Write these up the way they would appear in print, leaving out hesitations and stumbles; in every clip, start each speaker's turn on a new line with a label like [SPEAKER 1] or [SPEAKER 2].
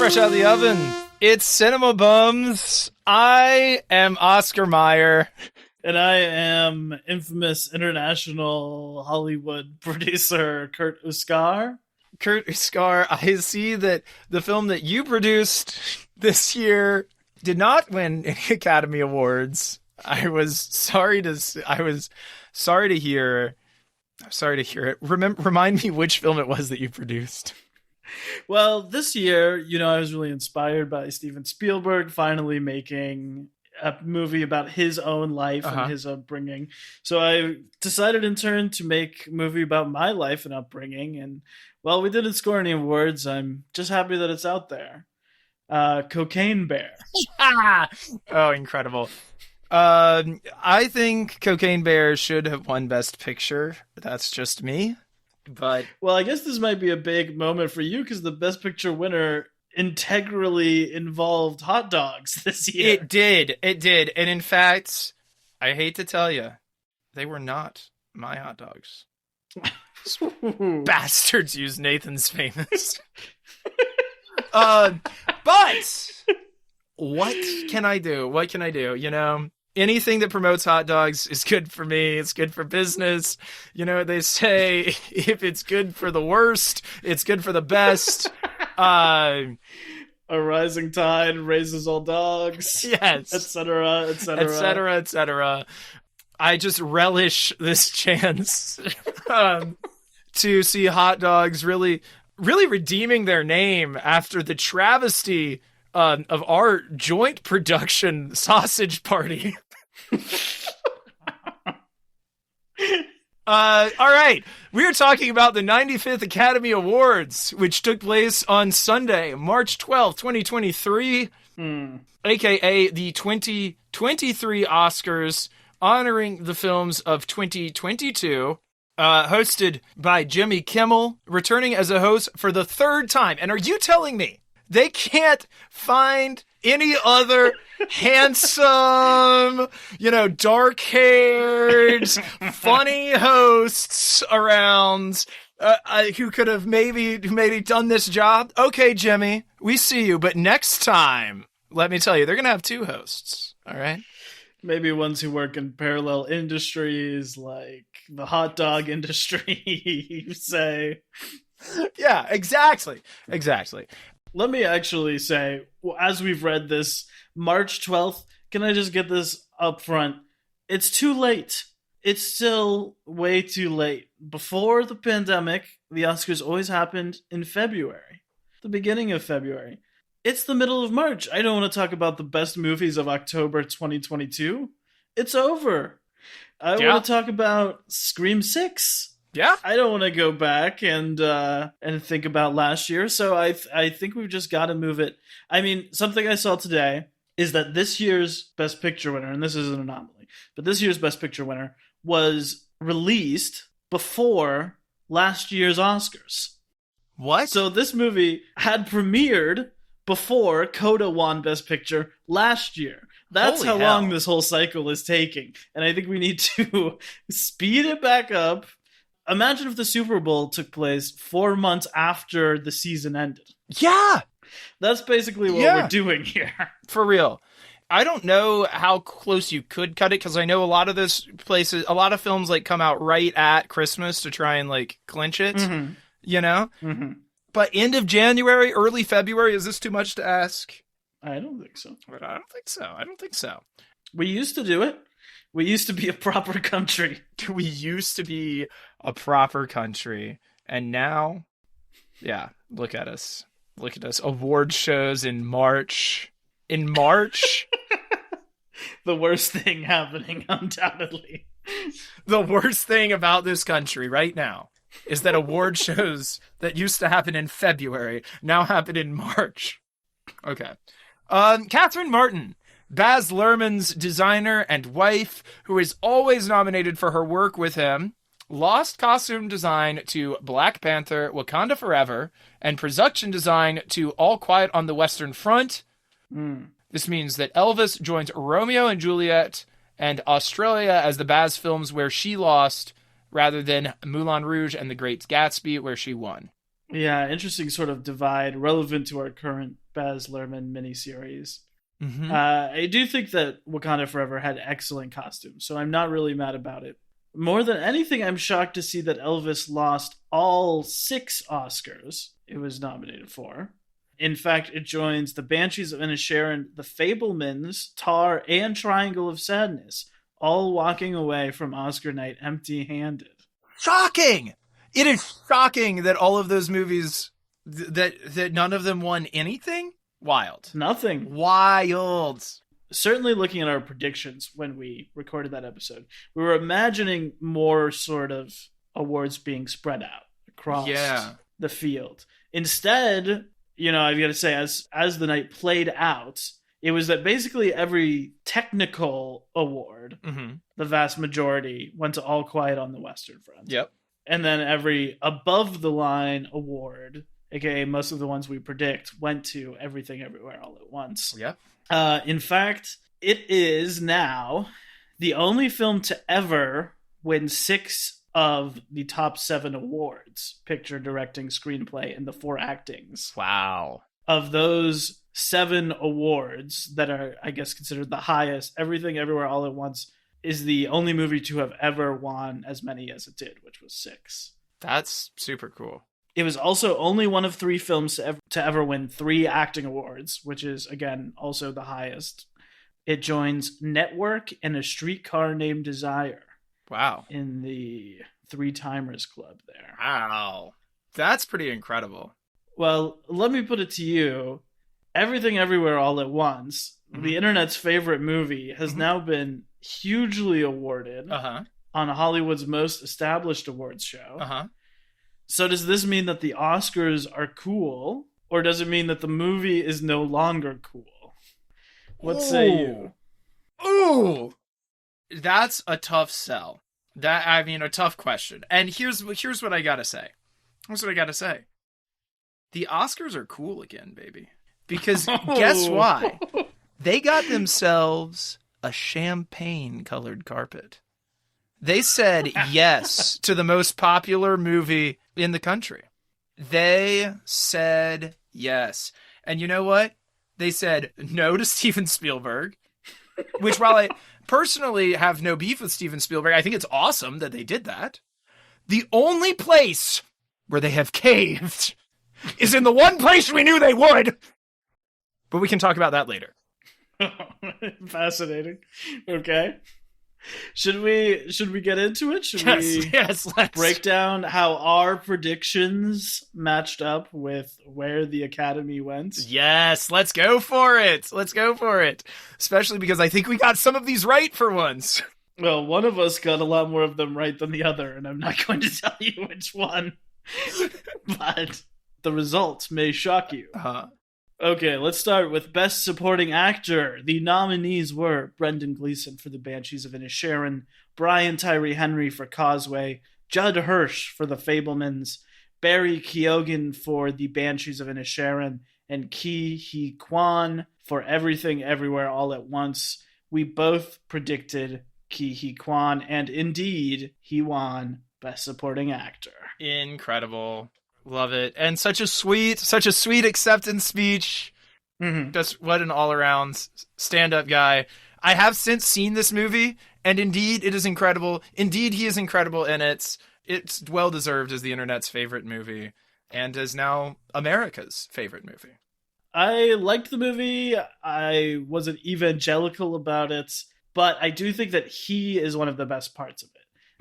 [SPEAKER 1] Fresh out of the oven. It's Cinema Bums. I am Oscar Meyer.
[SPEAKER 2] And I am infamous international Hollywood producer Kurt Oscar.
[SPEAKER 1] Kurt Oscar, I see that the film that you produced this year did not win any Academy Awards. I was sorry to hear it. Remind me which film it was that you produced.
[SPEAKER 2] Well, this year, I was really inspired by Steven Spielberg finally making a movie about his own life and his upbringing. So I decided in turn to make a movie about my life and upbringing. And while we didn't score any awards, I'm just happy that it's out there. Cocaine Bear.
[SPEAKER 1] Oh, incredible. I think Cocaine Bear should have won Best Picture. That's just me. But
[SPEAKER 2] well, I guess this might be a big moment for you because the Best Picture winner integrally involved hot dogs this year.
[SPEAKER 1] It did. And in fact, I hate to tell you, they were not my hot dogs. Bastards use Nathan's Famous. But what can I do? Anything that promotes hot dogs is good for me. It's good for business. They say if it's good for the worst, it's good for the best.
[SPEAKER 2] A rising tide raises all dogs.
[SPEAKER 1] Yes.
[SPEAKER 2] Etc., etc.
[SPEAKER 1] Etc., etc. I just relish this chance to see hot dogs really, really redeeming their name after the travesty of our joint production sausage party. All right. We are talking about the 95th Academy Awards, which took place on Sunday, March 12th, 2023, aka the 2023 Oscars, honoring the films of 2022, hosted by Jimmy Kimmel, returning as a host for the third time. And are you telling me they can't find any other handsome, dark-haired, funny hosts around who could have maybe done this job? Okay, Jimmy, we see you, but next time, let me tell you, they're going to have two hosts, all right?
[SPEAKER 2] Maybe ones who work in parallel industries like the hot dog industry, you say.
[SPEAKER 1] Yeah, exactly.
[SPEAKER 2] Let me actually say, as we've read this, March 12th, can I just get this up front? It's too late. It's still way too late. Before the pandemic, the Oscars always happened in February, the beginning of February. It's the middle of March. I don't want to talk about the best movies of October 2022. It's over. I want to talk about Scream 6.
[SPEAKER 1] Yeah,
[SPEAKER 2] I don't want to go back and think about last year, so I think we've just got to move it. I mean, something I saw today is that this year's Best Picture winner, and this is an anomaly, but this year's Best Picture winner was released before last year's Oscars.
[SPEAKER 1] What?
[SPEAKER 2] So this movie had premiered before Coda won Best Picture last year. That's how long this whole cycle is taking, and I think we need to speed it back up. Imagine if the Super Bowl took place 4 months after the season ended.
[SPEAKER 1] Yeah!
[SPEAKER 2] That's basically what we're doing here.
[SPEAKER 1] For real. I don't know how close you could cut it, because I know a lot of a lot of films come out right at Christmas to try and clinch it,
[SPEAKER 2] Mm-hmm.
[SPEAKER 1] But end of January, early February, is this too much to ask?
[SPEAKER 2] I don't think so.
[SPEAKER 1] But I don't think so.
[SPEAKER 2] We used to do it. We used to be a proper country.
[SPEAKER 1] We used to be a proper country. And now, look at us. Look at us. Award shows in March. In March?
[SPEAKER 2] The worst thing happening, undoubtedly.
[SPEAKER 1] The worst thing about this country right now is that award shows that used to happen in February now happen in March. Okay. Catherine Martin, Baz Luhrmann's designer and wife, who is always nominated for her work with him, lost costume design to Black Panther, Wakanda Forever, and production design to All Quiet on the Western Front. This means that Elvis joins Romeo and Juliet and Australia as the Baz films where she lost, rather than Moulin Rouge and The Great Gatsby where she won.
[SPEAKER 2] Yeah, interesting sort of divide relevant to our current Baz Luhrmann miniseries.
[SPEAKER 1] Mm-hmm.
[SPEAKER 2] I do think that Wakanda Forever had excellent costumes, so I'm not really mad about it. More than anything, I'm shocked to see that Elvis lost all 6 Oscars it was nominated for. In fact, it joins The Banshees of Inisherin, The Fabelmans, Tar, and Triangle of Sadness, all walking away from Oscar night empty-handed.
[SPEAKER 1] Shocking! It is shocking that all of those movies, that none of them won anything? Wild.
[SPEAKER 2] Nothing.
[SPEAKER 1] Wild.
[SPEAKER 2] Certainly looking at our predictions when we recorded that episode, we were imagining more sort of awards being spread out across the field. Instead, I've got to say, as the night played out, it was that basically every technical award, the vast majority, went to All Quiet on the Western Front.
[SPEAKER 1] Yep.
[SPEAKER 2] And then every above-the-line award, aka most of the ones we predict, went to Everything Everywhere All at Once.
[SPEAKER 1] Yep.
[SPEAKER 2] In fact, it is now the only film to ever win 6 of the top 7 awards: picture, directing, screenplay, and the 4 actings.
[SPEAKER 1] Wow.
[SPEAKER 2] Of those 7 awards that are, I guess, considered the highest, Everything Everywhere All at Once is the only movie to have ever won as many as it did, which was 6.
[SPEAKER 1] That's super cool.
[SPEAKER 2] It was also only one of 3 films to ever win 3 acting awards, which is, again, also the highest. It joins Network and A Streetcar Named Desire.
[SPEAKER 1] Wow.
[SPEAKER 2] In the 3-timers club there.
[SPEAKER 1] Wow. That's pretty incredible.
[SPEAKER 2] Well, let me put it to you. Everything Everywhere All at Once, the internet's favorite movie, has now been hugely awarded on Hollywood's most established awards show. So does this mean that the Oscars are cool, or does it mean that the movie is no longer cool? What say you?
[SPEAKER 1] Ooh, that's a tough sell. A tough question. And here's what I gotta say. The Oscars are cool again, baby. Because guess why? They got themselves a champagne-colored carpet. They said yes to the most popular movie in the country. They said yes. And you know what? They said no to Steven Spielberg, which, while I personally have no beef with Steven Spielberg, I think it's awesome that they did that. The only place where they have caved is in the one place we knew they would. But we can talk about that later.
[SPEAKER 2] Fascinating. Okay. Should we get into it?
[SPEAKER 1] Yes, let's
[SPEAKER 2] break down how our predictions matched up with where the Academy went?
[SPEAKER 1] Yes, let's go for it. Especially because I think we got some of these right for once.
[SPEAKER 2] Well, one of us got a lot more of them right than the other, and I'm not going to tell you which one. But the results may shock you. Okay, let's start with Best Supporting Actor. The nominees were Brendan Gleeson for The Banshees of Inisherin, Brian Tyree Henry for Causeway, Judd Hirsch for The Fabelmans, Barry Keoghan for The Banshees of Inisherin, and Ki Hee Kwan for Everything Everywhere All at Once. We both predicted Ki Hee Kwan, and indeed, he won Best Supporting Actor.
[SPEAKER 1] Incredible. Love it. And such a sweet acceptance speech. Just what an all-around stand-up guy. I have since seen this movie, and indeed it is incredible. Indeed he is incredible, and it's well-deserved as the internet's favorite movie, and is now America's favorite movie.
[SPEAKER 2] I liked the movie. I wasn't evangelical about it, but I do think that he is one of the best parts of it.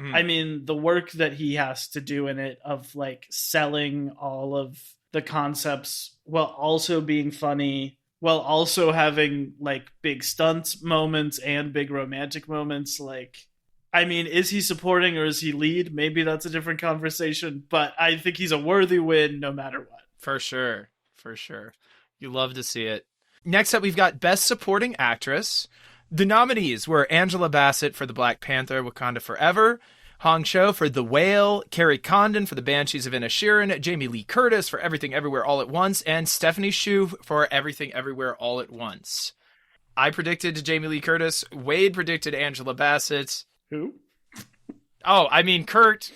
[SPEAKER 2] I mean, the work that he has to do in it of like selling all of the concepts while also being funny, while also having like big stunt moments and big romantic moments. Like, I mean, is he supporting or is he lead? Maybe that's a different conversation, but I think he's a worthy win no matter what.
[SPEAKER 1] For sure. You love to see it. Next up, we've got Best Supporting Actress. The nominees were Angela Bassett for The Black Panther, Wakanda Forever, Hong Cho for The Whale, Carrie Condon for The Banshees of Inisherin, Jamie Lee Curtis for Everything Everywhere All at Once, and Stephanie Hsu for Everything Everywhere All at Once. I predicted Jamie Lee Curtis. Wade predicted Angela Bassett.
[SPEAKER 2] Who?
[SPEAKER 1] Oh, I mean Kurt.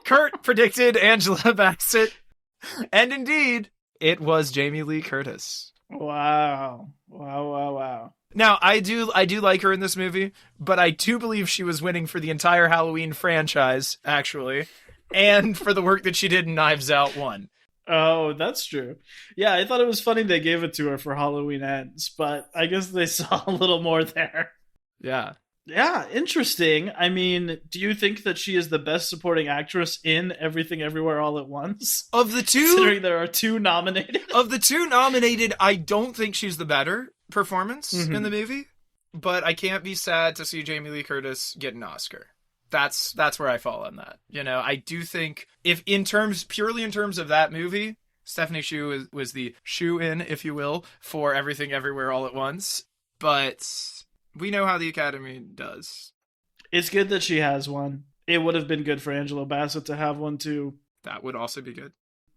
[SPEAKER 1] Kurt predicted Angela Bassett. And indeed, It was Jamie Lee Curtis.
[SPEAKER 2] Wow. Wow.
[SPEAKER 1] Now, I do like her in this movie, but I do believe she was winning for the entire Halloween franchise, actually, and for the work that she did in Knives Out 1.
[SPEAKER 2] Oh, that's true. Yeah, I thought it was funny they gave it to her for Halloween Ends, but I guess they saw a little more there.
[SPEAKER 1] Yeah.
[SPEAKER 2] Yeah, interesting. I mean, do you think that she is the best supporting actress in Everything Everywhere All at Once?
[SPEAKER 1] Of the two,
[SPEAKER 2] Considering there are two nominated.
[SPEAKER 1] I don't think she's the better performance in the movie, but I can't be sad to see Jamie Lee Curtis get an Oscar. That's where I fall on that. You know, I do think if purely in terms of that movie, Stephanie Hsu was the shoe-in, if you will, for Everything Everywhere All at Once, but we know how the Academy does.
[SPEAKER 2] It's good that she has one. It would have been good for Angela Bassett to have one too.
[SPEAKER 1] That would also be good.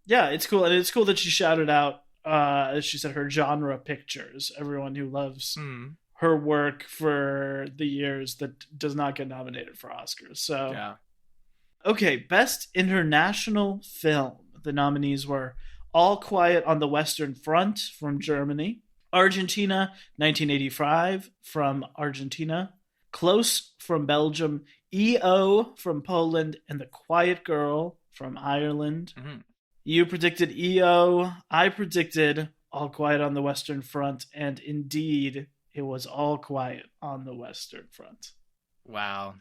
[SPEAKER 2] Yeah, it's cool. And it's cool that she shouted out, as she said, her genre pictures. Everyone who loves her work for the years that does not get nominated for Oscars. So,
[SPEAKER 1] yeah.
[SPEAKER 2] Okay, Best International Film. The nominees were All Quiet on the Western Front from Germany, Argentina, 1985 from Argentina, Close from Belgium, EO from Poland, and The Quiet Girl from Ireland. You predicted EO. I predicted All Quiet on the Western Front, and indeed, it was All Quiet on the Western Front.
[SPEAKER 1] Wow.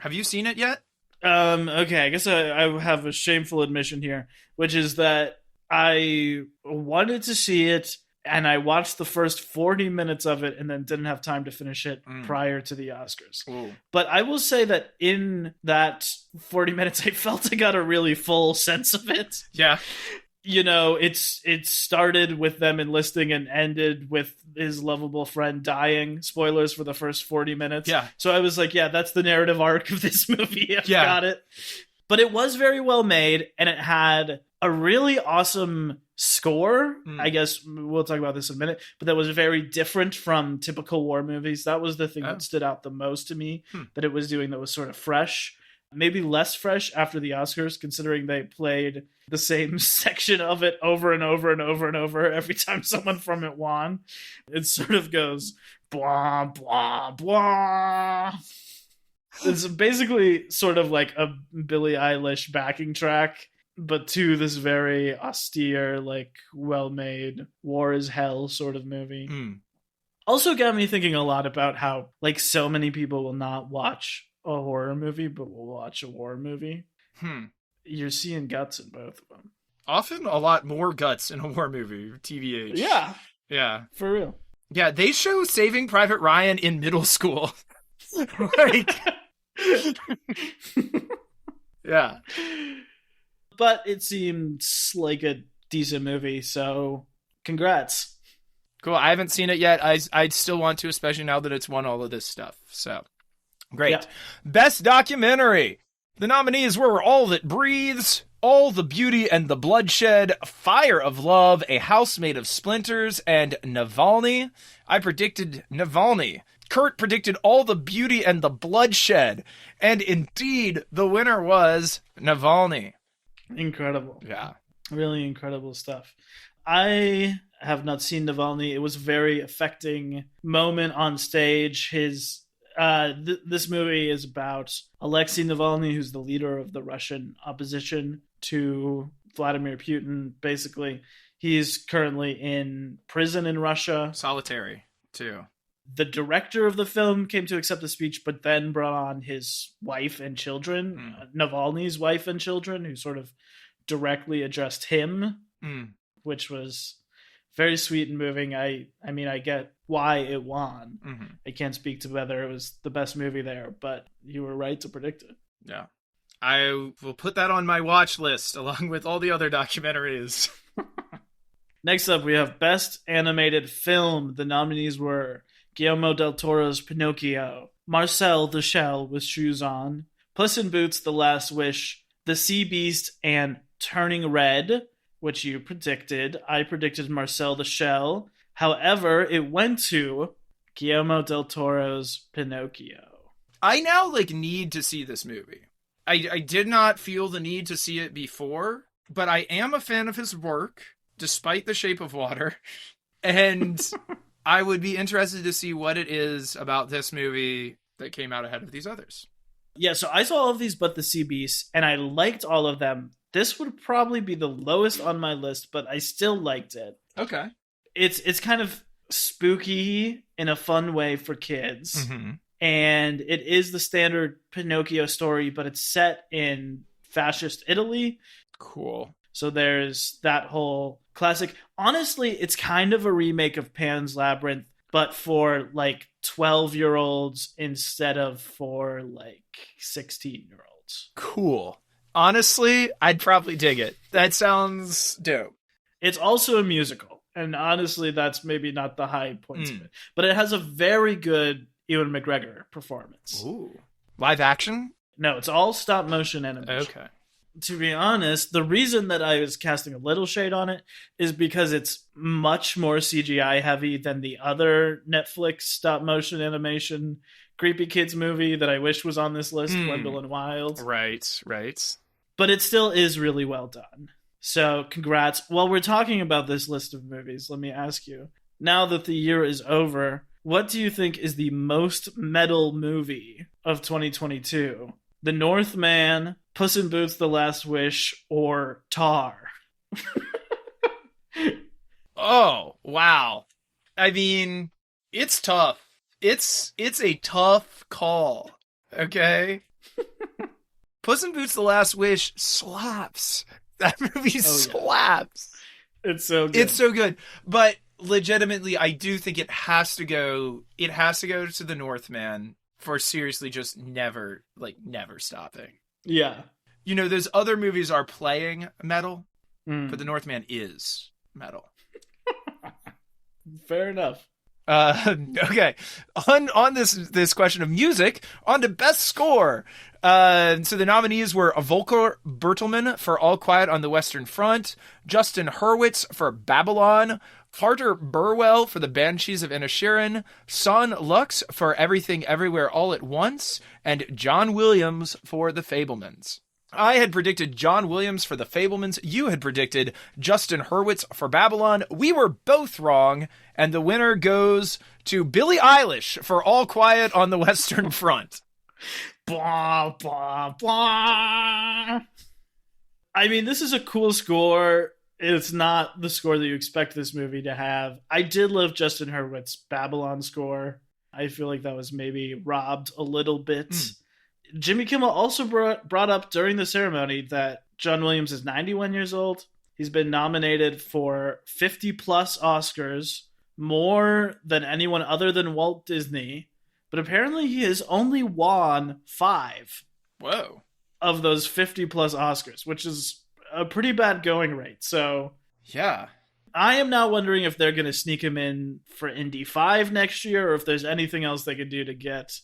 [SPEAKER 1] Have you seen it yet?
[SPEAKER 2] Okay, I guess I have a shameful admission here, which is that I wanted to see it, and I watched the first 40 minutes of it and then didn't have time to finish it prior to the Oscars.
[SPEAKER 1] Ooh.
[SPEAKER 2] But I will say that in that 40 minutes, I felt I got a really full sense of it.
[SPEAKER 1] Yeah.
[SPEAKER 2] You know, it started with them enlisting and ended with his lovable friend dying. Spoilers for the first 40 minutes.
[SPEAKER 1] Yeah.
[SPEAKER 2] So I was like, yeah, that's the narrative arc of this movie. I've got it. But it was very well made, and it had a really awesome score. I guess we'll talk about this in a minute, but that was very different from typical war movies. That was the thing that stood out the most to me, that it was doing that was sort of fresh. Maybe less fresh after the Oscars, considering they played the same section of it over and over and over and over every time someone from it won. It sort of goes blah, blah, blah. It's basically sort of like a Billie Eilish backing track, but to this very austere, like, well-made, war is hell sort of movie. Also got me thinking a lot about how, like, so many people will not watch a horror movie, but will watch a war movie. You're seeing guts in both of them.
[SPEAKER 1] Often a lot more guts in a war movie, TVH.
[SPEAKER 2] Yeah.
[SPEAKER 1] Yeah.
[SPEAKER 2] For real.
[SPEAKER 1] Yeah, they show Saving Private Ryan in middle school. Like... yeah.
[SPEAKER 2] But it seems like a decent movie, so congrats.
[SPEAKER 1] Cool. I haven't seen it yet. I'd still want to, especially now that it's won all of this stuff. So, great. Yeah. Best documentary. The nominees were All That Breathes, All the Beauty and the Bloodshed, Fire of Love, A House Made of Splinters, and Navalny. I predicted Navalny. Kurt predicted All the Beauty and the Bloodshed. And indeed, the winner was Navalny.
[SPEAKER 2] Incredible.
[SPEAKER 1] Yeah.
[SPEAKER 2] Really incredible stuff. I have not seen Navalny. It was a very affecting moment on stage. His this movie is about Alexei Navalny, who's the leader of the Russian opposition to Vladimir Putin. Basically, he's currently in prison in Russia.
[SPEAKER 1] Solitary, too.
[SPEAKER 2] The director of the film came to accept the speech, but then brought on his wife and children, Navalny's wife and children, who sort of directly addressed him, which was very sweet and moving. I mean, I get why it won. I can't speak to whether it was the best movie there, but you were right to predict it.
[SPEAKER 1] Yeah. I will put that on my watch list along with all the other documentaries.
[SPEAKER 2] Next up, we have Best Animated Film. The nominees were Guillermo del Toro's Pinocchio, Marcel the Shell with Shoes On, Puss in Boots: The Last Wish, The Sea Beast, and Turning Red, which you predicted. I predicted Marcel the Shell. However, it went to Guillermo del Toro's Pinocchio.
[SPEAKER 1] I now need to see this movie. I did not feel the need to see it before, but I am a fan of his work. despite The Shape of Water. And I would be interested to see what it is about this movie that came out ahead of these others.
[SPEAKER 2] Yeah, so I saw all of these but the Sea Beast, and I liked all of them. This would probably be the lowest on my list, but I still liked it.
[SPEAKER 1] Okay.
[SPEAKER 2] It's kind of spooky in a fun way for kids. And it is the standard Pinocchio story, but it's set in fascist Italy.
[SPEAKER 1] Cool.
[SPEAKER 2] So there's that whole classic. Honestly, it's kind of a remake of Pan's Labyrinth, but for like 12-year-olds instead of for like 16-year-olds.
[SPEAKER 1] Cool. Honestly, I'd probably dig it. That sounds dope.
[SPEAKER 2] It's also a musical. And honestly, that's maybe not the high points of it. But it has a very good Ewan McGregor performance.
[SPEAKER 1] Ooh. Live action?
[SPEAKER 2] No, it's all stop motion animation.
[SPEAKER 1] Okay.
[SPEAKER 2] To be honest, the reason that I was casting a little shade on it is because it's much more CGI heavy than the other Netflix stop motion animation creepy kids movie that I wish was on this list, Gwendolyn Wild.
[SPEAKER 1] Right.
[SPEAKER 2] But it still is really well done. So congrats. While we're talking about this list of movies, let me ask you, now that the year is over, what do you think is the most metal movie of 2022? The Northman, Puss in Boots: The Last Wish, or Tar?
[SPEAKER 1] Oh, wow. I mean, it's tough. It's a tough call. Okay? Puss in Boots: The Last Wish slaps. That movie slaps.
[SPEAKER 2] It's so good.
[SPEAKER 1] It's so good. But legitimately, I do think it has to go to the Northman for seriously just never stopping.
[SPEAKER 2] Yeah.
[SPEAKER 1] You know, those other movies are playing metal, but the Northman is metal.
[SPEAKER 2] Fair enough.
[SPEAKER 1] Okay. On this question of music, on to best score. So the nominees were Volker Bertelmann for All Quiet on the Western Front, Justin Hurwitz for Babylon, Carter Burwell for The Banshees of Inisherin, Son Lux for Everything Everywhere All at Once, and John Williams for The Fabelmans. I had predicted John Williams for The Fabelmans. You had predicted Justin Hurwitz for Babylon. We were both wrong, and the winner goes to Billie Eilish for All Quiet on the Western Front.
[SPEAKER 2] Blah, blah, blah. I mean, this is a cool score. It's not the score that you expect this movie to have. I did love Justin Hurwitz's Babylon score. I feel like that was maybe robbed a little bit. Jimmy Kimmel also brought up during the ceremony that John Williams is 91 years old. He's been nominated for 50 plus Oscars, more than anyone other than Walt Disney. But apparently he has only won 5
[SPEAKER 1] Whoa.
[SPEAKER 2] of those 50 plus Oscars, which is a pretty bad going rate. So
[SPEAKER 1] yeah,
[SPEAKER 2] I am now wondering if they're going to sneak him in for Indy 5 next year, or if there's anything else they could do to get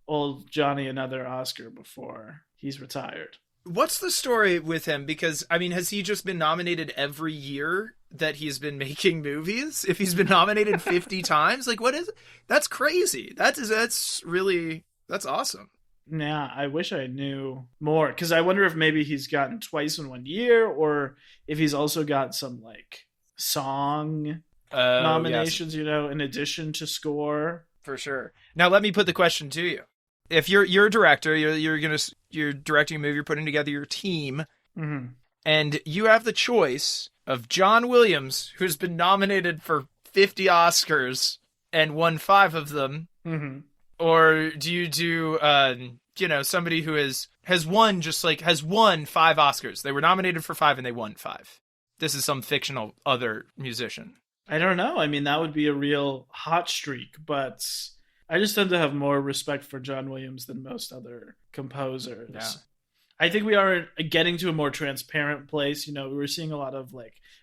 [SPEAKER 2] old Johnny another Oscar before he's retired.
[SPEAKER 1] What's the story with him? Because, I mean, has he just been nominated every year that he's been making movies? If he's been nominated 50 times? Like, what is it? That's crazy. That's awesome.
[SPEAKER 2] Yeah, I wish I knew more, because I wonder if maybe he's gotten twice in 1 year, or if he's also got some, like, song nominations, yes, in addition to score.
[SPEAKER 1] For sure. Now, let me put the question to you. If you're a director, you're directing a movie, you're putting together your team, and you have the choice of John Williams, who's been nominated for 50 Oscars and won 5 of them, or do you do somebody who has won 5 Oscars? They were nominated for 5 and they won 5. This is some fictional other musician.
[SPEAKER 2] I don't know. I mean, that would be a real hot streak, but I just tend to have more respect for John Williams than most other composers.
[SPEAKER 1] Yeah.
[SPEAKER 2] I think we are getting to a more transparent place. We were seeing a lot of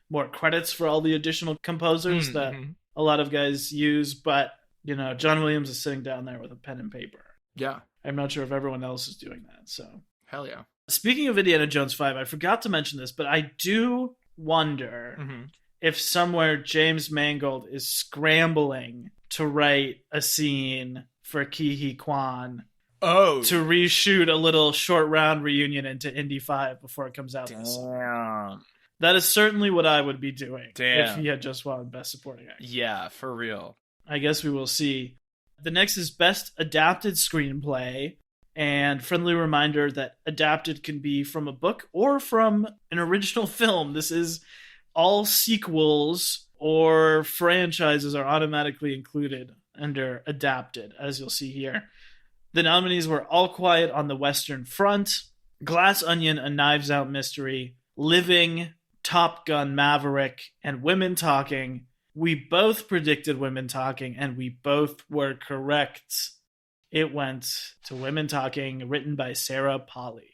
[SPEAKER 2] more credits for all the additional composers that a lot of guys use, but John Williams is sitting down there with a pen and paper.
[SPEAKER 1] Yeah.
[SPEAKER 2] I'm not sure if everyone else is doing that. So
[SPEAKER 1] hell yeah.
[SPEAKER 2] Speaking of Indiana Jones 5, I forgot to mention this, but I do wonder if somewhere James Mangold is scrambling to write a scene for Ke Huy Quan to reshoot a little short round reunion into Indy 5 before it comes out this summer. That is certainly what I would be doing if
[SPEAKER 1] Damn.
[SPEAKER 2] he had just won Best Supporting Actor.
[SPEAKER 1] Yeah, for real.
[SPEAKER 2] I guess we will see. The next is Best Adapted Screenplay. And friendly reminder that adapted can be from a book or from an original film. This is all sequels or franchises are automatically included under adapted, as you'll see here. The nominees were All Quiet on the Western Front, Glass Onion, A Knives Out Mystery, Living, Top Gun Maverick, and Women Talking. We both predicted Women Talking, and we both were correct. It went to Women Talking, written by Sarah Polley,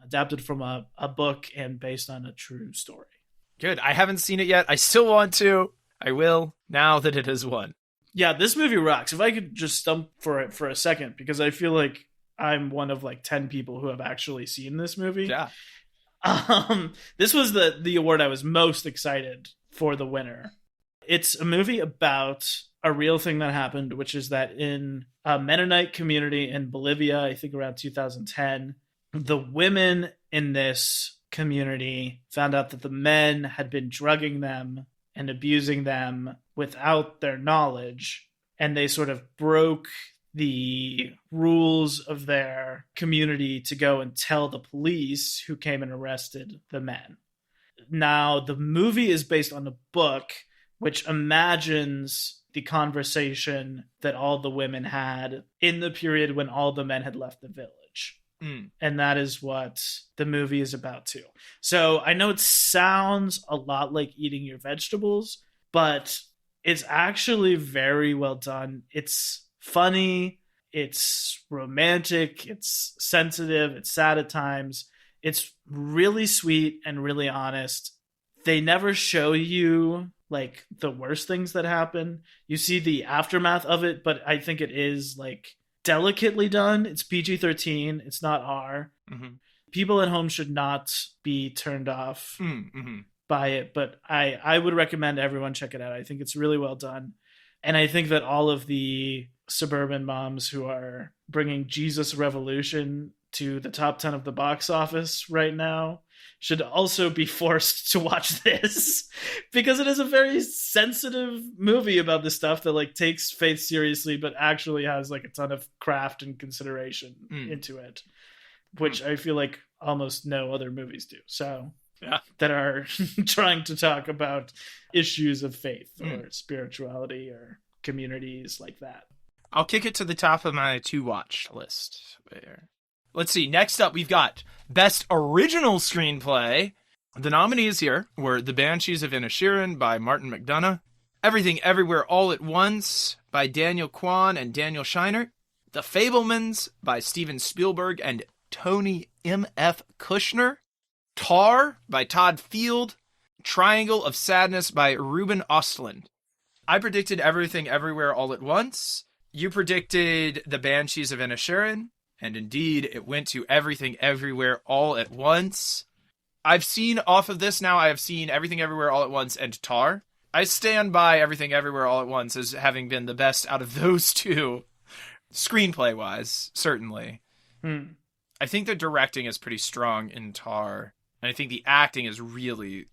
[SPEAKER 2] adapted from a book and based on a true story.
[SPEAKER 1] Good. I haven't seen it yet. I still want to. I will, now that it has won.
[SPEAKER 2] Yeah, this movie rocks. If I could just stump for it for a second, because I feel like I'm one of like 10 people who have actually seen this movie.
[SPEAKER 1] Yeah.
[SPEAKER 2] This was the award I was most excited for the winner. It's a movie about a real thing that happened, which is that in a Mennonite community in Bolivia, I think around 2010, the women in this community found out that the men had been drugging them and abusing them without their knowledge, and they sort of broke the rules of their community to go and tell the police, who came and arrested the men. Now, the movie is based on a book which imagines the conversation that all the women had in the period when all the men had left the village. And that is what the movie is about too. So I know it sounds a lot like eating your vegetables, but it's actually very well done. It's funny, it's romantic, it's sensitive, it's sad at times. It's really sweet and really honest. They never show you like the worst things that happen. You see the aftermath of it, but I think it is like delicately done. It's PG-13. It's not R. Mm-hmm. People at home should not be turned off by it, but I would recommend everyone check it out. I think it's really well done. And I think that all of the suburban moms who are bringing Jesus Revolution to the top 10 of the box office right now should also be forced to watch this, because it is a very sensitive movie about this stuff that like takes faith seriously, but actually has like a ton of craft and consideration into it, which I feel like almost no other movies do. So that are trying to talk about issues of faith or spirituality or communities like that.
[SPEAKER 1] I'll kick it to the top of my to watch list. Let's see. Next up, we've got Best Original Screenplay. The nominees here were The Banshees of Inisherin by Martin McDonagh, Everything Everywhere All at Once by Daniel Kwan and Daniel Scheinert, The Fabelmans by Steven Spielberg and Tony M.F. Kushner, Tar by Todd Field, Triangle of Sadness by Ruben Östlund. I predicted Everything Everywhere All at Once. You predicted The Banshees of Inisherin. And indeed, it went to Everything Everywhere All at Once. I've seen off of this now, I have seen Everything Everywhere All at Once and Tar. I stand by Everything Everywhere All at Once as having been the best out of those two, screenplay-wise, certainly. I think the directing is pretty strong in Tar, and I think the acting is really,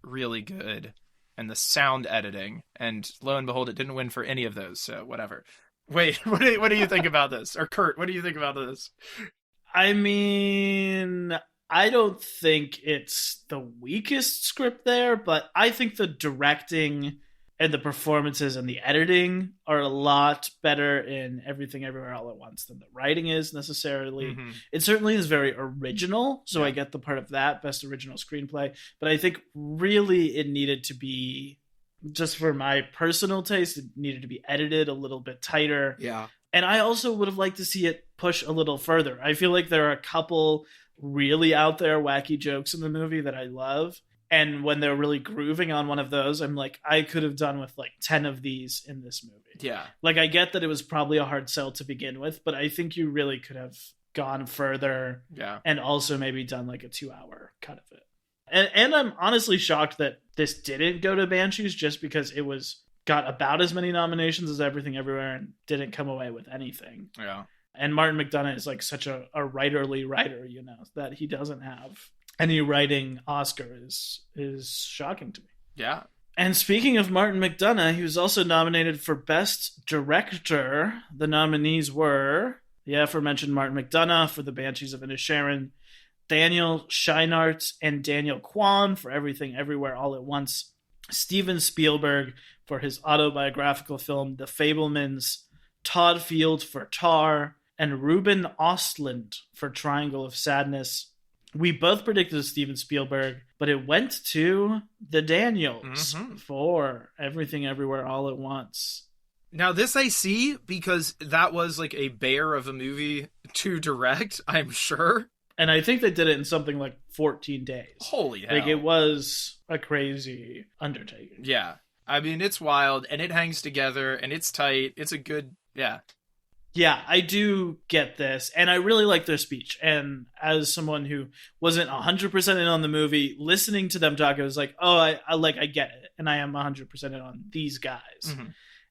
[SPEAKER 1] really good, and the sound editing, and lo and behold, it didn't win for any of those, so whatever. Wait, what do you think about this? Or Kurt, what do you think about this?
[SPEAKER 2] I mean, I don't think it's the weakest script there, but I think the directing and the performances and the editing are a lot better in Everything Everywhere All at Once than the writing is necessarily. It certainly is very original, so I get the part of that, Best Original Screenplay, but I think really it needed to be, just for my personal taste, it needed to be edited a little bit tighter. Yeah. And I also would have liked to see it push a little further. I feel like there are a couple really out there wacky jokes in the movie that I love. And when they're really grooving on one of those, I'm like, I could have done with like 10 of these in this movie. Yeah. Like, I get that it was probably a hard sell to begin with, but I think you really could have gone further. Yeah. And also maybe done like a 2-hour cut of it. And I'm honestly shocked that this didn't go to Banshees, just because it got about as many nominations as Everything Everywhere and didn't come away with anything. Yeah. And Martin McDonagh is like such a writerly writer, you know, that he doesn't have any writing Oscar is shocking to me.
[SPEAKER 1] Yeah.
[SPEAKER 2] And speaking of Martin McDonagh, he was also nominated for Best Director. The nominees were the aforementioned Martin McDonagh for The Banshees of Inisherin, Daniel Scheinert and Daniel Kwan for Everything Everywhere All at Once, Steven Spielberg for his autobiographical film The Fabelmans, Todd Field for Tar, and Ruben Ostlund for Triangle of Sadness. We both predicted Steven Spielberg, but it went to the Daniels for Everything Everywhere All at Once.
[SPEAKER 1] Now, this I see because that was like a bear of a movie to direct, I'm sure.
[SPEAKER 2] And I think they did it in something like 14 days.
[SPEAKER 1] Holy hell.
[SPEAKER 2] Like, it was a crazy undertaking.
[SPEAKER 1] Yeah. I mean, it's wild, and it hangs together, and it's tight. It's a good, yeah.
[SPEAKER 2] Yeah, I do get this, and I really like their speech. And as someone who wasn't 100% in on the movie, listening to them talk, I was like, oh, I get it, and I am 100% in on these guys.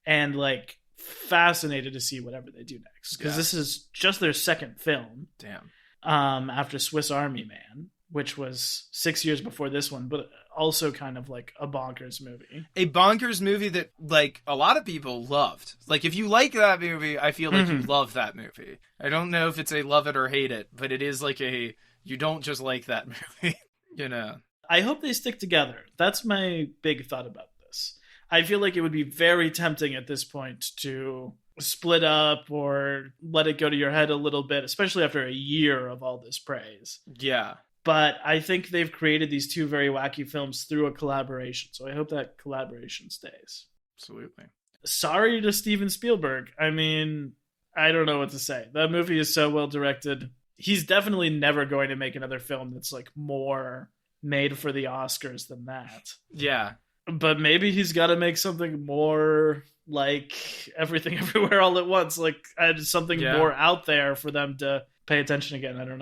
[SPEAKER 2] And, like, fascinated to see whatever they do next. Because this is just their second film.
[SPEAKER 1] Damn.
[SPEAKER 2] After Swiss Army Man, which was 6 years before this one, but also kind of like a bonkers movie.
[SPEAKER 1] A bonkers movie that, like, a lot of people loved. Like, if you like that movie, I feel like you love that movie. I don't know if it's a love it or hate it, but it is like a, you don't just like that movie, you know.
[SPEAKER 2] I hope they stick together. That's my big thought about this. I feel like it would be very tempting at this point to split up or let it go to your head a little bit, especially after a year of all this praise.
[SPEAKER 1] Yeah.
[SPEAKER 2] But I think they've created these two very wacky films through a collaboration. So I hope that collaboration stays.
[SPEAKER 1] Absolutely.
[SPEAKER 2] Sorry to Steven Spielberg. I mean, I don't know what to say. That movie is so well directed. He's definitely never going to make another film that's like more made for the Oscars than that.
[SPEAKER 1] Yeah.
[SPEAKER 2] But maybe he's got to make something more like Everything Everywhere All at Once. Like something more out there for them to pay attention again. I don't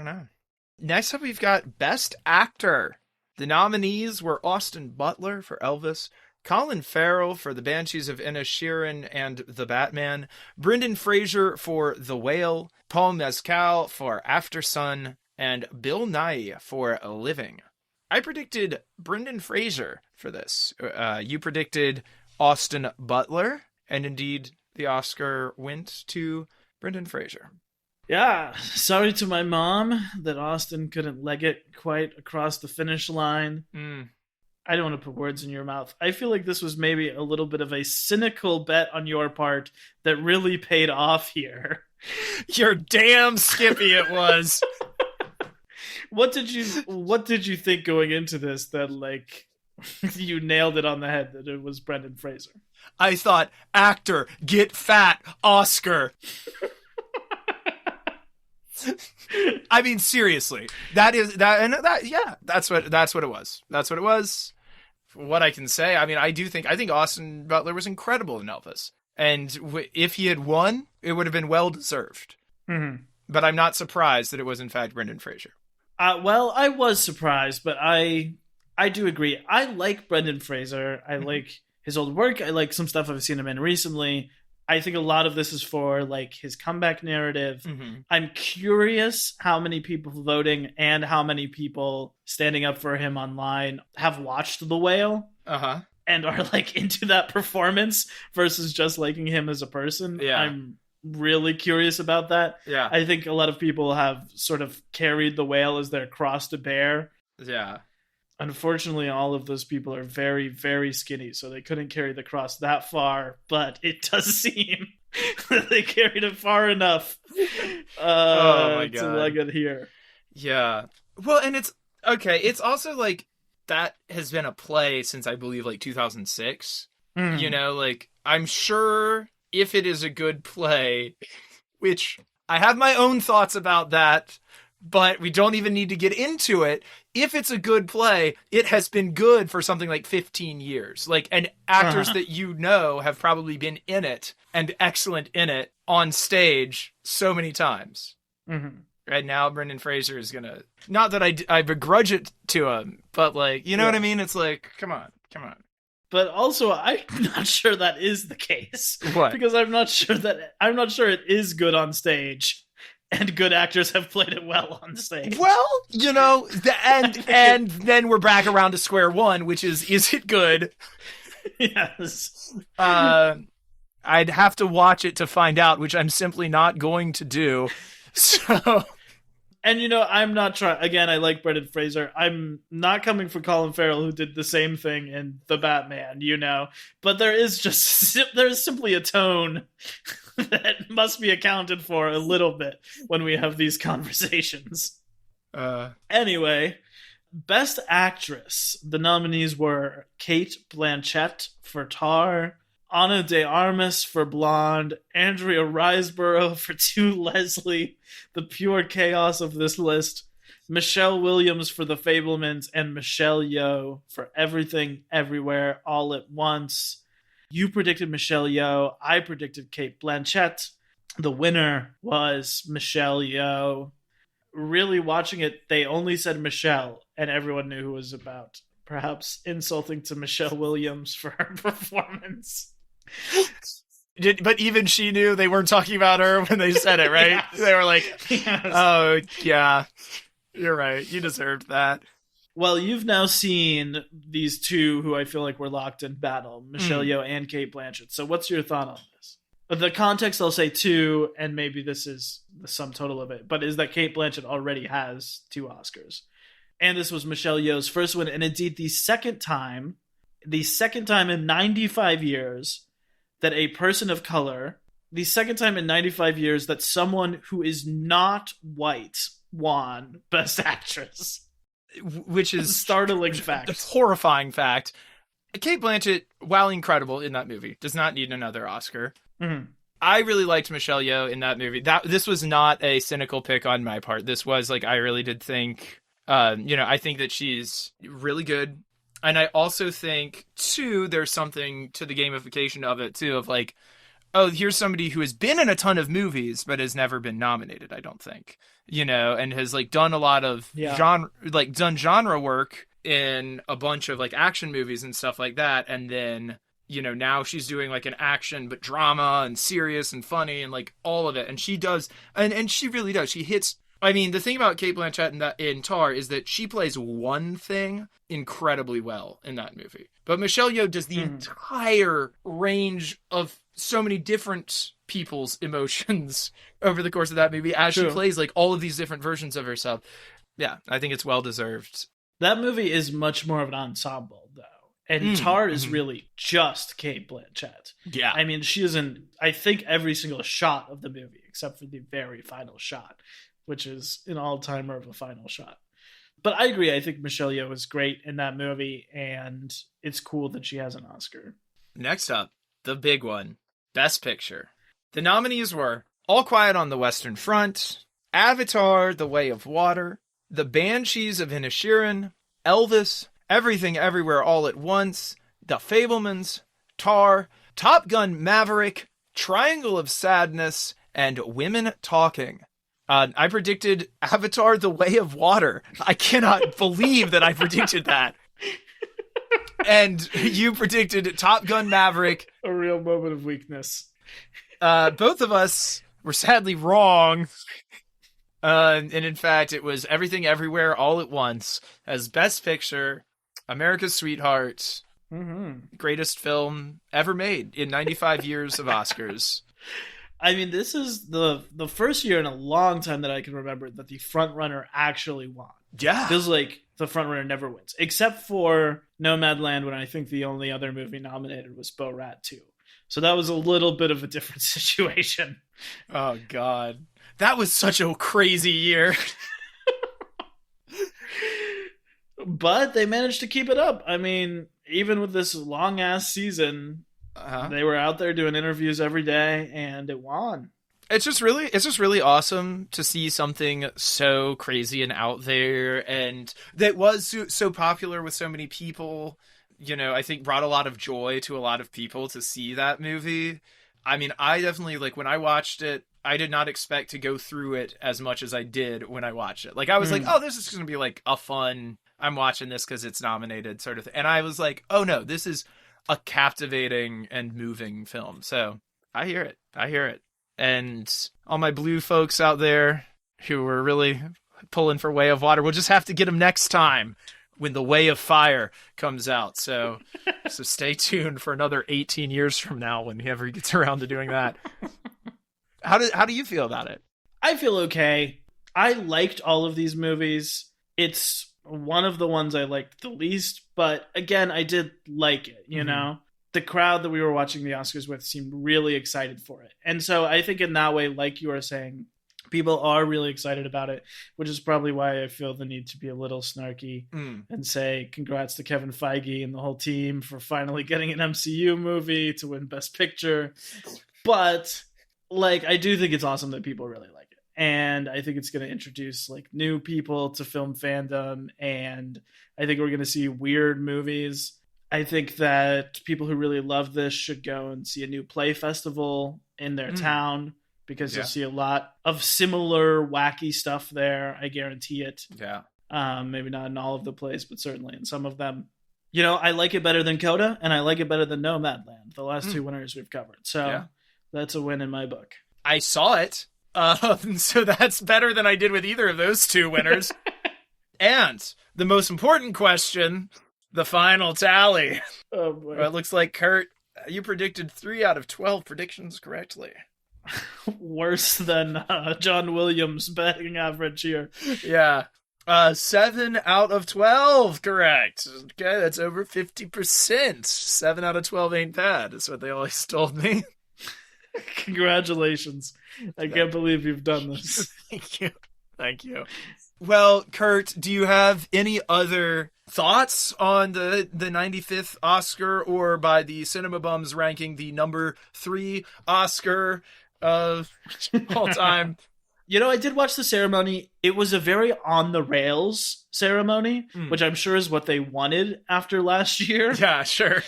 [SPEAKER 2] know.
[SPEAKER 1] Next up, we've got Best Actor. The nominees were Austin Butler for Elvis, Colin Farrell for The Banshees of Inisherin and The Batman, Brendan Fraser for The Whale, Paul Mescal for After Sun, and Bill Nighy for Living. I predicted Brendan Fraser for this. You predicted Austin Butler, and indeed the Oscar went to Brendan Fraser.
[SPEAKER 2] Yeah, sorry to my mom that Austin couldn't leg it quite across the finish line. I don't want to put words in your mouth. I feel like this was maybe a little bit of a cynical bet on your part that really paid off here.
[SPEAKER 1] You're damn skippy it was.
[SPEAKER 2] What did you think going into this that, like, you nailed it on the head that it was Brendan Fraser?
[SPEAKER 1] I thought, actor, get fat, Oscar. I mean, seriously, that's what it was. That's what it was. What I can say, I mean, I think Austin Butler was incredible in Elvis, and if he had won, it would have been well deserved. But I'm not surprised that it was in fact Brendan Fraser.
[SPEAKER 2] Well, I was surprised, but I do agree. I like Brendan Fraser. I like his old work. I like some stuff I've seen him in recently. I think a lot of this is for, like, his comeback narrative. I'm curious how many people voting and how many people standing up for him online have watched The Whale and are, like, into that performance versus just liking him as a person.
[SPEAKER 1] Yeah.
[SPEAKER 2] I'm really curious about that.
[SPEAKER 1] Yeah.
[SPEAKER 2] I think a lot of people have sort of carried The Whale as their cross to bear.
[SPEAKER 1] Yeah.
[SPEAKER 2] Unfortunately, all of those people are very, very skinny, so they couldn't carry the cross that far, but it does seem that they carried it far enough to leg it here.
[SPEAKER 1] Yeah. Well, and it's also like that has been a play since I believe like 2006. You know, like I'm sure if it is a good play, which I have my own thoughts about that, but we don't even need to get into it. If it's a good play, it has been good for something like 15 years. Like, and actors that you know have probably been in it and excellent in it on stage so many times. Right now, Brendan Fraser is gonna, not that I begrudge it to him, but like, you know what I mean? It's like, come on.
[SPEAKER 2] But also, I'm not sure that is the case.
[SPEAKER 1] What?
[SPEAKER 2] Because I'm not sure it is good on stage. and good actors have played it well on stage.
[SPEAKER 1] Well, and then we're back around to square one, which is it good?
[SPEAKER 2] Yes.
[SPEAKER 1] I'd have to watch it to find out, which I'm simply not going to do. So,
[SPEAKER 2] and I'm not trying. Again, I like Brendan Fraser. I'm not coming for Colin Farrell, who did the same thing in The Batman. But there is simply a tone that must be accounted for a little bit when we have these conversations. Anyway, Best Actress. The nominees were Cate Blanchett for Tar, Ana de Armas for Blonde, Andrea Riseborough for To Leslie, the pure chaos of this list, Michelle Williams for The Fabelmans, and Michelle Yeoh for Everything Everywhere All at Once. You predicted Michelle Yeoh. I predicted Cate Blanchett. The winner was Michelle Yeoh. Really watching it, they only said Michelle, and everyone knew who it was about. Perhaps insulting to Michelle Williams for her performance.
[SPEAKER 1] But even she knew they weren't talking about her when they said it, right? Yes. They were like, yes. Oh, yeah, you're right. You deserved that.
[SPEAKER 2] Well, you've now seen these two who I feel like were locked in battle, Michelle Yeoh and Cate Blanchett. So what's your thought on this? The context, I'll say two, and maybe this is the sum total of it, but is that Cate Blanchett already has 2 Oscars. And this was Michelle Yeoh's first one, and indeed the second time in 95 years that a person of color, the second time in 95 years that someone who is not white won Best Actress.
[SPEAKER 1] Which is
[SPEAKER 2] a startling fact.
[SPEAKER 1] A horrifying fact. Cate Blanchett, while incredible in that movie, does not need another Oscar.
[SPEAKER 2] Mm-hmm.
[SPEAKER 1] I really liked Michelle Yeoh in that movie. This was not a cynical pick on my part. This was I really did think, I think that she's really good. And I also think, too, there's something to the gamification of it, too, of here's somebody who has been in a ton of movies, but has never been nominated, I don't think, and has done a lot of genre work in a bunch of action movies and stuff like that. And then, now she's doing an action, but drama and serious and funny and all of it. And she does, and she really does. She hits. I mean, the thing about Cate Blanchett in Tar is that she plays one thing incredibly well in that movie. But Michelle Yeoh does the entire range of so many different people's emotions over the course of that movie as she plays all of these different versions of herself. Yeah, I think it's well deserved.
[SPEAKER 2] That movie is much more of an ensemble, though. And Tar is really just Cate Blanchett.
[SPEAKER 1] Yeah.
[SPEAKER 2] I mean, she is in, I think, every single shot of the movie, except for the very final shot, which is an all-timer of a final shot. But I agree. I think Michelle Yeoh is great in that movie, and it's cool that she has an Oscar.
[SPEAKER 1] Next up, the big one, Best Picture. The nominees were All Quiet on the Western Front, Avatar: The Way of Water, The Banshees of Inisherin, Elvis, Everything Everywhere All at Once, The Fabelmans, Tar, Top Gun Maverick, Triangle of Sadness, and Women Talking. I predicted Avatar: The Way of Water. I cannot believe that I predicted that. And you predicted Top Gun Maverick.
[SPEAKER 2] A real moment of weakness.
[SPEAKER 1] Both of us were sadly wrong. And in fact, it was Everything Everywhere All at Once as Best Picture, America's Sweetheart, greatest film ever made in 95 years of Oscars.
[SPEAKER 2] I mean, this is the first year in a long time that I can remember that the frontrunner actually won.
[SPEAKER 1] Yeah.
[SPEAKER 2] Feels like the frontrunner never wins, except for Nomadland, when I think the only other movie nominated was Borat 2. So that was a little bit of a different situation.
[SPEAKER 1] Oh, God. That was such a crazy year.
[SPEAKER 2] But they managed to keep it up. I mean, even with this long-ass season, they were out there doing interviews every day, and it won.
[SPEAKER 1] It's just really awesome to see something so crazy and out there, and that was so popular with so many people. I think brought a lot of joy to a lot of people to see that movie. I mean, I definitely, when I watched it, I did not expect to go through it as much as I did when I watched it. I was oh, this is going to be a fun, I'm watching this because it's nominated sort of thing. And I was like, oh no, this is a captivating and moving film. So I hear it. And all my blue folks out there who were really pulling for Way of Water, we'll just have to get them next time when The Way of Fire comes out. So stay tuned for another 18 years from now when he ever gets around to doing that. How do you feel about it?
[SPEAKER 2] I feel okay. I liked all of these movies. It's one of the ones I liked the least, but again, I did like it, you know? The crowd that we were watching the Oscars with seemed really excited for it. And so I think in that way, like you were saying, people are really excited about it, which is probably why I feel the need to be a little snarky and say congrats to Kevin Feige and the whole team for finally getting an MCU movie to win Best Picture. But like, I do think it's awesome that people really like it. And I think it's going to introduce like new people to film fandom. And I think we're going to see weird movies. I think that people who really love this should go and see a new play festival in their town, because you'll see a lot of similar wacky stuff there. I guarantee it.
[SPEAKER 1] Yeah.
[SPEAKER 2] Maybe not in all of the plays, but certainly in some of them. You know, I like it better than Coda, and I like it better than Nomadland, the last two winners we've covered. So that's a win in my book.
[SPEAKER 1] I saw it. So that's better than I did with either of those two winners. And the most important question, the final tally.
[SPEAKER 2] Oh boy.
[SPEAKER 1] Well, it looks like, Kurt, you predicted 3 out of 12 predictions correctly.
[SPEAKER 2] Worse than John Williams' batting average here.
[SPEAKER 1] Yeah. 7 out of 12 correct. Okay, that's over 50%. 7 out of 12 ain't bad. That's what they always told me.
[SPEAKER 2] Congratulations. I can't believe you've done this.
[SPEAKER 1] Thank you. Well, Kurt, do you have any other thoughts on the 95th Oscar, or by the Cinema Bums ranking the number 3 Oscar of all time?
[SPEAKER 2] You know, I did watch the ceremony. It was a very on the rails ceremony, which I'm sure is what they wanted after last year.
[SPEAKER 1] Yeah, sure.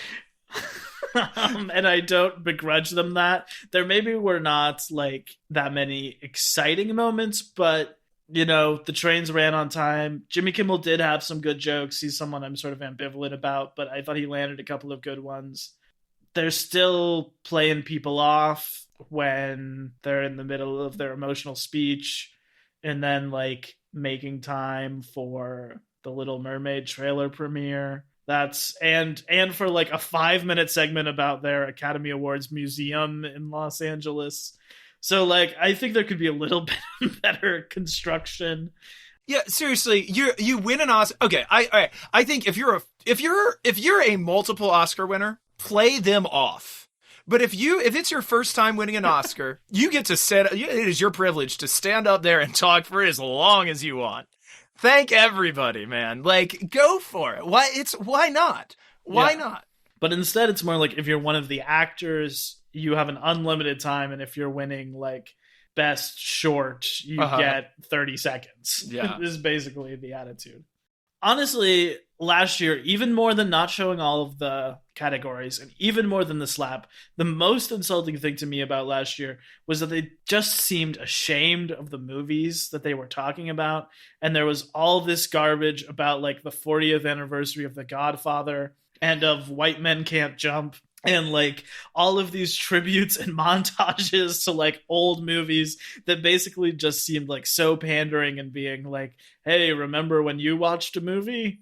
[SPEAKER 2] And I don't begrudge them that. There maybe were not like that many exciting moments, but you know, the trains ran on time. Jimmy Kimmel did have some good jokes. He's someone I'm sort of ambivalent about, but I thought he landed a couple of good ones. They're still playing people off when they're in the middle of their emotional speech, and then like making time for the Little Mermaid trailer premiere. That's and for like a 5-minute segment about their Academy Awards museum in Los Angeles. So like, I think there could be a little bit better construction.
[SPEAKER 1] Yeah, seriously, you win an Oscar. Okay, I think if you're a multiple Oscar winner, play them off. But if it's your first time winning an Oscar, you get to it is your privilege to stand up there and talk for as long as you want. Thank everybody, man. Like, go for it. Why not? Why not?
[SPEAKER 2] But instead, it's more like if you're one of the actors, you have an unlimited time, and if you're winning like best short, you get 30 seconds.
[SPEAKER 1] Yeah.
[SPEAKER 2] This is basically the attitude. Honestly, last year, even more than not showing all of the categories, and even more than the slap, the most insulting thing to me about last year was that they just seemed ashamed of the movies that they were talking about. And there was all this garbage about like the 40th anniversary of The Godfather and of White Men Can't Jump, and like all of these tributes and montages to like old movies that basically just seemed like so pandering and being like, hey, remember when you watched a movie?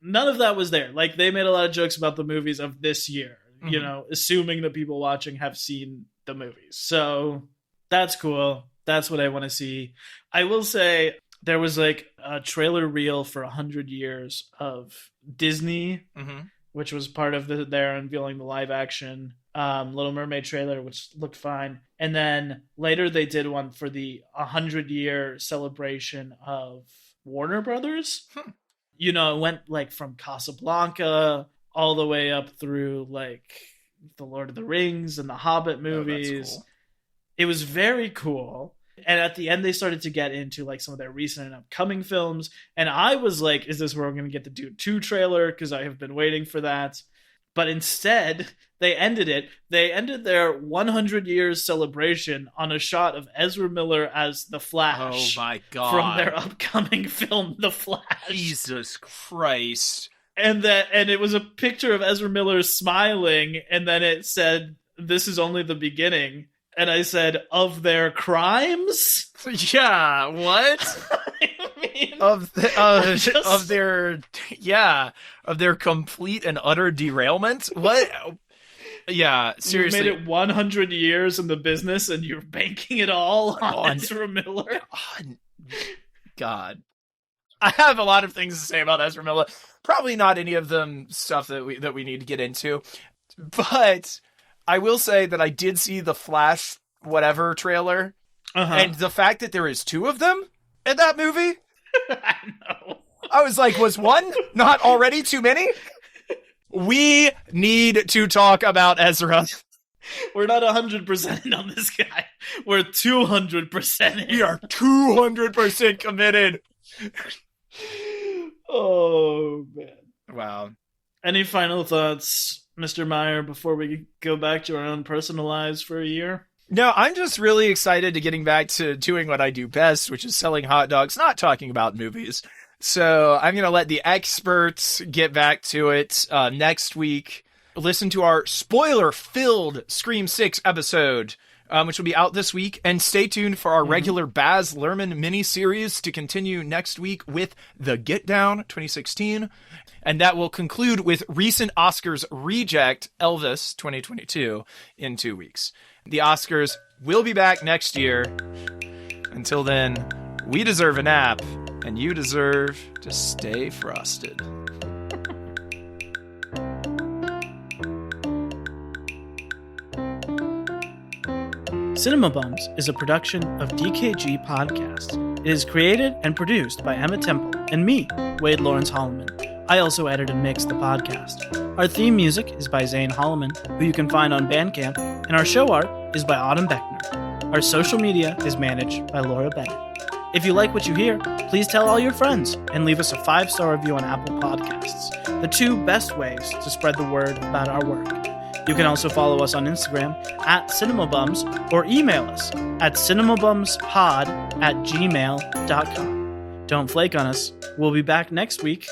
[SPEAKER 2] None of that was there. Like, they made a lot of jokes about the movies of this year, you know, assuming that people watching have seen the movies. So that's cool. That's what I want to see. I will say there was like a trailer reel for 100 years of Disney, which was part of their unveiling the live action Little Mermaid trailer, which looked fine. And then later they did one for the 100-year celebration of Warner Brothers. You know, it went like from Casablanca all the way up through like the Lord of the Rings and the Hobbit movies.
[SPEAKER 1] Oh, that's cool.
[SPEAKER 2] It was very cool. And at the end, they started to get into like some of their recent and upcoming films. And I was like, is this where we're going to get the Dune 2 trailer? Because I have been waiting for that. But instead, they ended it. They ended their 100 years celebration on a shot of Ezra Miller as the Flash.
[SPEAKER 1] Oh my God.
[SPEAKER 2] From their upcoming film, The Flash.
[SPEAKER 1] Jesus Christ.
[SPEAKER 2] And it was a picture of Ezra Miller smiling, and then it said, "This is only the beginning." And I said, of their crimes?
[SPEAKER 1] Yeah, what?
[SPEAKER 2] I mean,
[SPEAKER 1] of their complete and utter derailment? What? Yeah, seriously.
[SPEAKER 2] You made it 100 years in the business and you're banking it all on Ezra Miller.
[SPEAKER 1] God. I have a lot of things to say about Ezra Miller. Probably not any of them stuff that we need to get into. But I will say that I did see the Flash whatever trailer. And the fact that there is 2 of them in that movie.
[SPEAKER 2] I know.
[SPEAKER 1] I was like, was one not already too many? We need to talk about Ezra.
[SPEAKER 2] We're not 100% in on this guy. We're 200% in.
[SPEAKER 1] We are 200% committed.
[SPEAKER 2] Oh, man.
[SPEAKER 1] Wow.
[SPEAKER 2] Any final thoughts, Mr. Meyer, before we go back to our own personal lives for a year?
[SPEAKER 1] No, I'm just really excited to getting back to doing what I do best, which is selling hot dogs, not talking about movies. So I'm going to let the experts get back to it next week. Listen to our spoiler-filled Scream 6 episode, which will be out this week. And stay tuned for our regular Baz Luhrmann miniseries to continue next week with The Get Down 2016. And that will conclude with recent Oscars reject Elvis 2022 in 2 weeks. The Oscars will be back next year. Until then, we deserve a nap, and you deserve to stay frosted.
[SPEAKER 2] Cinema Bums is a production of DKG Podcast. It is created and produced by Emma Temple and me, Wade Lawrence Holloman. I also edit and mix the podcast. Our theme music is by Zane Holloman, who you can find on Bandcamp, and our show art is by Autumn Beckner. Our social media is managed by Laura Bennett. If you like what you hear, please tell all your friends and leave us a 5-star review on Apple Podcasts, the 2 best ways to spread the word about our work. You can also follow us on Instagram @CinemaBums or email us at cinemabumspod@gmail.com. Don't flake on us. We'll be back next week